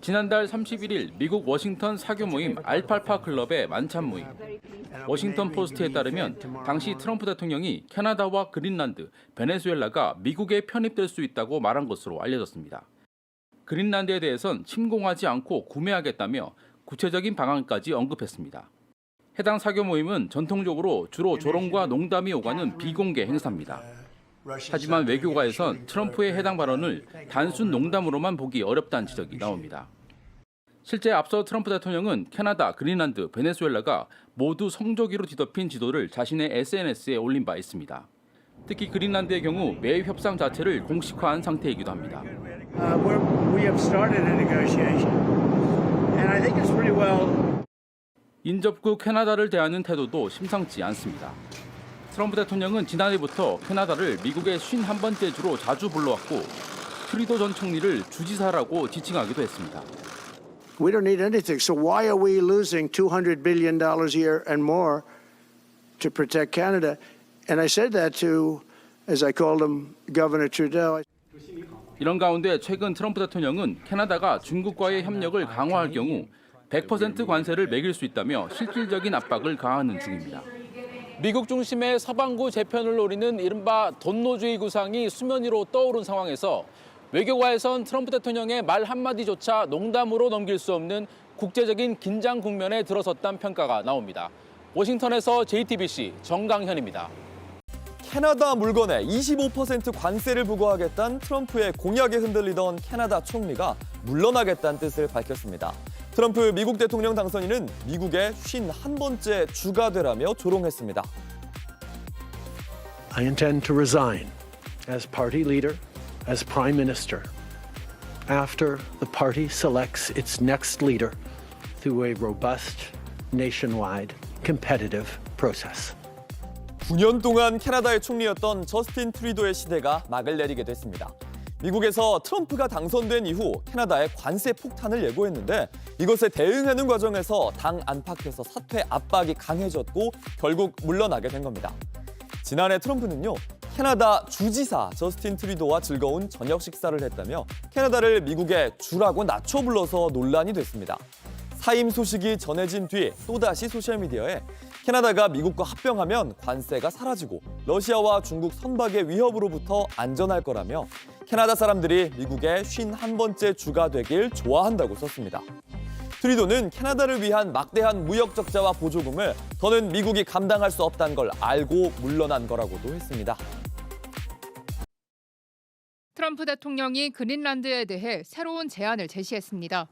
지난달 31일 미국 워싱턴 사교 모임 알팔파 클럽의 만찬 모임. 워싱턴 포스트에 따르면 당시 트럼프 대통령이 캐나다와 그린란드, 베네수엘라가 미국에 편입될 수 있다고 말한 것으로 알려졌습니다. 그린란드에 대해선 침공하지 않고 구매하겠다며 구체적인 방안까지 언급했습니다. 해당 사교 모임은 전통적으로 주로 조롱과 농담이 오가는 비공개 행사입니다. 하지만 외교가에선 트럼프의 해당 발언을 단순 농담으로만 보기 어렵다는 지적이 나옵니다. 실제 앞서 트럼프 대통령은 캐나다, 그린란드, 베네수엘라가 모두 성조기로 뒤덮인 지도를 자신의 SNS에 올린 바 있습니다. 특히 그린란드의 경우 매입 협상 자체를 공식화한 상태이기도 합니다. We have started a negotiation, and I think it's pretty well. 인접국 캐나다를 대하는 태도도 심상치 않습니다. 트럼프 대통령은 지난해부터 캐나다를 미국의 51번째 주로 자주 불러왔고 트루도 전 총리를 주지사라고 지칭하기도 했습니다. We don't need anything. So why are we losing $200 billion a year and more to protect Canada? And I said that to, as I called him, Governor Trudeau. 이런 가운데 최근 트럼프 대통령은 캐나다가 중국과의 협력을 강화할 경우 100% 관세를 매길 수 있다며 실질적인 압박을 가하는 중입니다. 미국 중심의 서방구 재편을 노리는 이른바 돈노주의 구상이 수면 위로 떠오른 상황에서 외교가에선 트럼프 대통령의 말 한마디조차 농담으로 넘길 수 없는 국제적인 긴장 국면에 들어섰다는 평가가 나옵니다. 워싱턴에서 JTBC 정강현입니다. 캐나다 물건에 25% 관세를 부과하겠다는 트럼프의 공약에 흔들리던 캐나다 총리가 물러나겠다는 뜻을 밝혔습니다. 트럼프 미국 대통령 당선인은 미국의 51번째 주가 되라며 조롱했습니다. I intend to resign as party leader, as prime minister, after the party selects its next leader through a robust, nationwide, competitive process. 9년 동안 캐나다의 총리였던 저스틴 트루도의 시대가 막을 내리게 됐습니다. 미국에서 트럼프가 당선된 이후 캐나다에 관세 폭탄을 예고했는데 이것에 대응하는 과정에서 당 안팎에서 사퇴 압박이 강해졌고 결국 물러나게 된 겁니다. 지난해 트럼프는요, 캐나다 주지사 저스틴 트루도와 즐거운 저녁 식사를 했다며 캐나다를 미국의 주라고 낮춰 불러서 논란이 됐습니다. 사임 소식이 전해진 뒤 또다시 소셜미디어에 캐나다가 미국과 합병하면 관세가 사라지고 러시아와 중국 선박의 위협으로부터 안전할 거라며 캐나다 사람들이 미국의 51번째 주가 되길 좋아한다고 썼습니다. 트루도는 캐나다를 위한 막대한 무역 적자와 보조금을 더는 미국이 감당할 수 없다는 걸 알고 물러난 거라고도 했습니다. 트럼프 대통령이 그린란드에 대해 새로운 제안을 제시했습니다.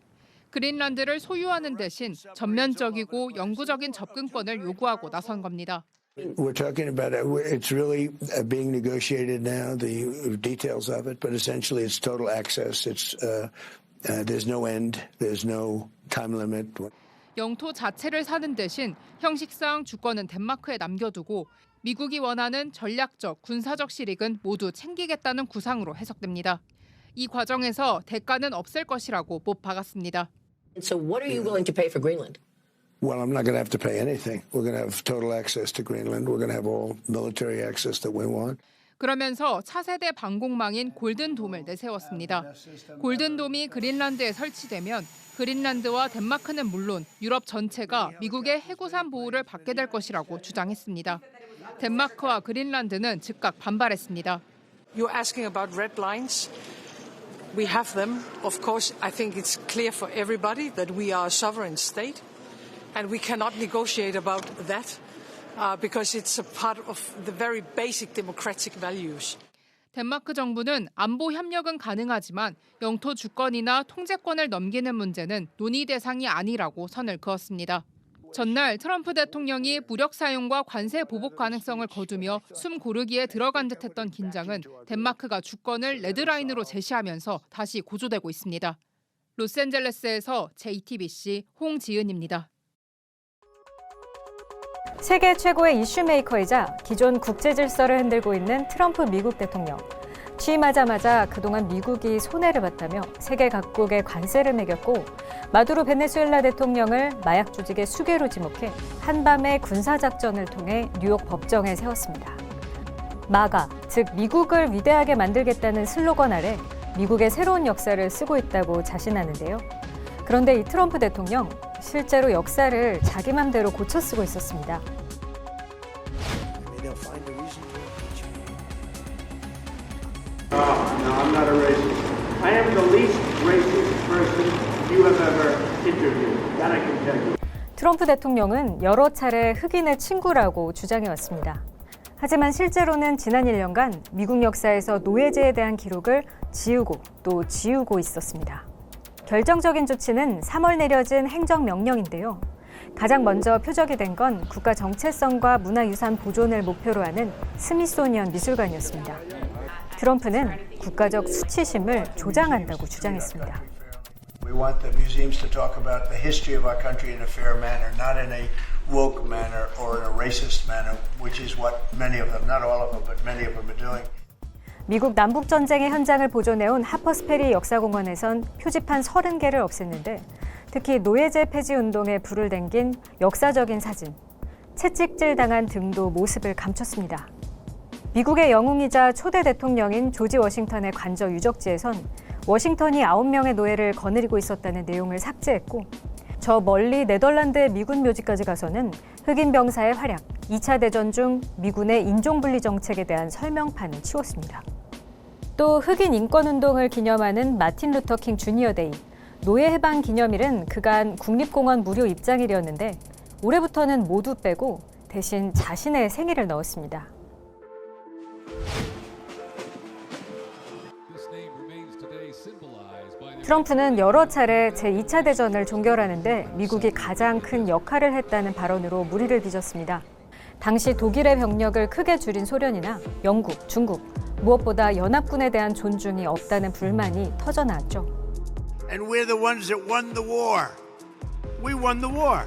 그린란드를 소유하는 대신 전면적이고 영구적인 접근권을 요구하고 나선 겁니다. We're talking about it. It's really being negotiated now, the details of it, but essentially it's total access. It's there's no end, there's no time limit. 영토 자체를 사는 대신 형식상 주권은 덴마크에 남겨두고 미국이 원하는 전략적, 군사적 실익은 모두 챙기겠다는 구상으로 해석됩니다. 이 과정에서 대가는 없을 것이라고 못 박았습니다. So what are you willing to pay for Greenland? Well, I'm not going to have to pay anything. We're going to have total access to Greenland. We're going to have all military access that we want. 그러면서 차세대 방공망인 골든돔을 내세웠습니다. 골든돔이 그린란드에 설치되면 그린란드와 덴마크는 물론 유럽 전체가 미국의 해구산 보호를 받게 될 것이라고 주장했습니다. 덴마크와 그린란드는 즉각 반발했습니다. You're asking about red lines. We have them. Of course, I think it's clear for everybody that we are a sovereign state, and we cannot negotiate about that because it's a part of the very basic democratic values. 덴마크 정부는 안보 협력은 가능하지만 영토 주권이나 통제권을 넘기는 문제는 논의 대상이 아니라고 선을 그었습니다. 전날 트럼프 대통령이 무력 사용과 관세 보복 가능성을 거두며 숨 고르기에 들어간 듯했던 긴장은 덴마크가 주권을 레드라인으로 제시하면서 다시 고조되고 있습니다. 로스앤젤레스에서 JTBC 홍지은입니다. 세계 최고의 이슈메이커이자 기존 국제 질서를 흔들고 있는 트럼프 미국 대통령. 취임하자마자 그동안 미국이 손해를 봤다며 세계 각국에 관세를 매겼고 마두로 베네수엘라 대통령을 마약 조직의 수괴로 지목해 한밤의 군사작전을 통해 뉴욕 법정에 세웠습니다. 마가, 즉 미국을 위대하게 만들겠다는 슬로건 아래 미국의 새로운 역사를 쓰고 있다고 자신하는데요. 그런데 이 트럼프 대통령 실제로 역사를 자기 맘대로 고쳐 쓰고 있었습니다. Maybe they'll find a reason to impeach me. No, I'm not a racist. I am the least racist person you have ever interviewed. That I can tell you. 트럼프 대통령은 여러 차례 흑인의 친구라고 주장해왔습니다. 하지만 실제로는 지난 1년간 미국 역사에서 노예제에 대한 기록을 지우고 또 지우고 있었습니다. 결정적인 조치는 3월 내려진 행정명령인데요. 가장 먼저 표적이 된 건 국가 정체성과 문화유산 보존을 목표로 하는 스미소니언 미술관이었습니다. 트럼프는 국가적 수치심을 조장한다고 주장했습니다. We want the museums to talk about the history of our country in a fair manner, not in a woke manner or in a racist manner, which is what many of them, not all of them, but many of them are doing. 미국 남북전쟁의 현장을 보존해온 하퍼스페리 역사공원에선 표지판 30개를 없앴는데 특히 노예제 폐지 운동에 불을 댕긴 역사적인 사진, 채찍질 당한 등도 모습을 감췄습니다. 미국의 영웅이자 초대 대통령인 조지 워싱턴의 관저 유적지에선 워싱턴이 9명의 노예를 거느리고 있었다는 내용을 삭제했고 저 멀리 네덜란드의 미군 묘지까지 가서는 흑인 병사의 활약, 2차 대전 중 미군의 인종분리 정책에 대한 설명판을 치웠습니다. 또 흑인 인권운동을 기념하는 마틴 루터 킹 주니어 데이, 노예 해방 기념일은 그간 국립공원 무료 입장일이었는데 올해부터는 모두 빼고 대신 자신의 생일을 넣었습니다. 트럼프는 여러 차례 제2차 대전을 종결하는데 미국이 가장 큰 역할을 했다는 발언으로 물의를 빚었습니다. 당시 독일의 병력을 크게 줄인 소련이나 영국, 중국, 무엇보다 연합군에 대한 존중이 없다는 불만이 터져나왔죠. And we're the ones that won the war. We won the war.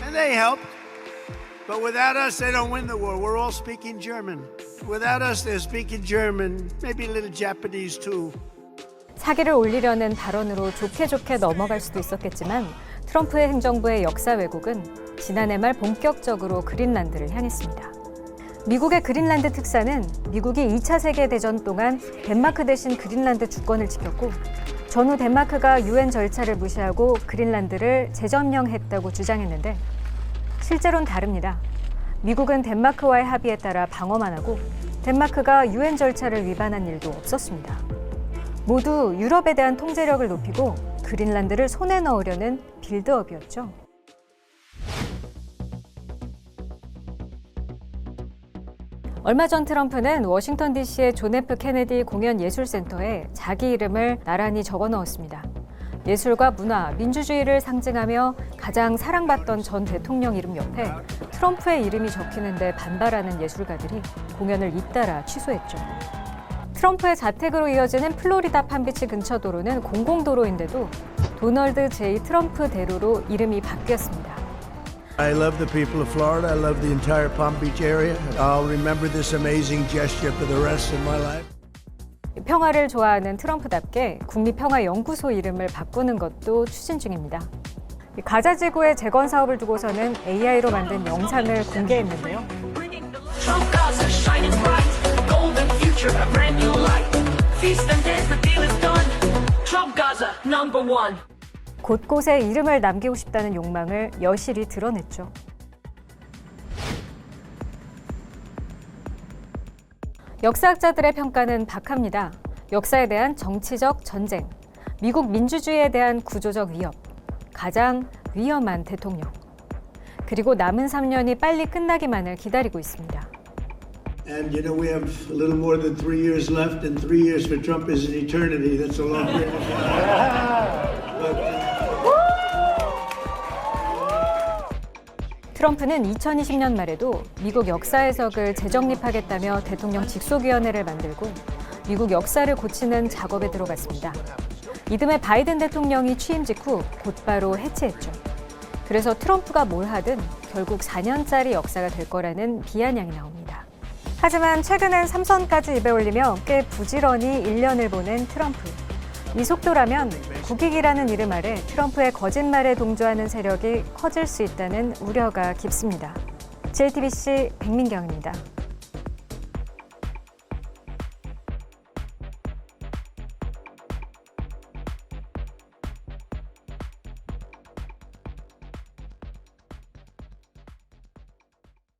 And they helped. But without us, they don't win the war. We're all speaking German. Without us, they're speaking German, maybe a little Japanese too. 사기를 올리려는 발언으로 좋게 넘어갈 수도 있었겠지만 트럼프의 행정부의 역사 왜곡은 지난해 말 본격적으로 그린란드를 향했습니다. 미국의 그린란드 특사는 미국이 2차 세계대전 동안 덴마크 대신 그린란드 주권을 지켰고 전후 덴마크가 유엔 절차를 무시하고 그린란드를 재점령했다고 주장했는데 실제로는 다릅니다. 미국은 덴마크와의 합의에 따라 방어만 하고 덴마크가 유엔 절차를 위반한 일도 없었습니다. 모두 유럽에 대한 통제력을 높이고 그린란드를 손에 넣으려는 빌드업이었죠. 얼마 전 트럼프는 워싱턴 DC의 존 F 케네디 공연예술센터에 자기 이름을 나란히 적어 넣었습니다. 예술과 문화, 민주주의를 상징하며 가장 사랑받던 전 대통령 이름 옆에 트럼프의 이름이 적히는데 반발하는 예술가들이 공연을 잇따라 취소했죠. 트럼프의 자택으로 이어지는 플로리다 판비치 근처 도로는 공공도로인데도 도널드 J. 트럼프 대로로 이름이 바뀌었습니다. I love the people of Florida. I love the entire Palm Beach area. I'll remember this amazing gesture for the rest of my life. 평화를 좋아하는 트럼프답게 국립평화연구소 이름을 바꾸는 것도 추진 중입니다. 가자 지구의 재건 사업을 두고서는 AI로 만든 영상을 공개했는데요. 곳곳에 이름을 남기고 싶다는 욕망을 여실히 드러냈죠. 역사학자들의 평가는 박합니다. 역사에 대한 정치적 전쟁, 미국 민주주의에 대한 구조적 위협, 가장 위험한 대통령, 그리고 남은 3년이 빨리 끝나기만을 기다리고 있습니다. And you know, we have a little more than 3 years left, and 3 years for Trump is an eternity. That's a long period of time. 트럼프는 2020년 말에도 미국 역사해석을 재정립하겠다며 대통령 직속위원회를 만들고 미국 역사를 고치는 작업에 들어갔습니다. 이듬해 바이든 대통령이 취임 직후 곧바로 해체했죠. 그래서 트럼프가 뭘 하든 결국 4년짜리 역사가 될 거라는 비아냥이 나옵니다. 하지만 최근엔 3선까지 입에 올리며 꽤 부지런히 1년을 보낸 트럼프. 이 속도라면 국익이라는 이름 아래 트럼프의 거짓말에 동조하는 세력이 커질 수 있다는 우려가 깊습니다. JTBC 백민경입니다.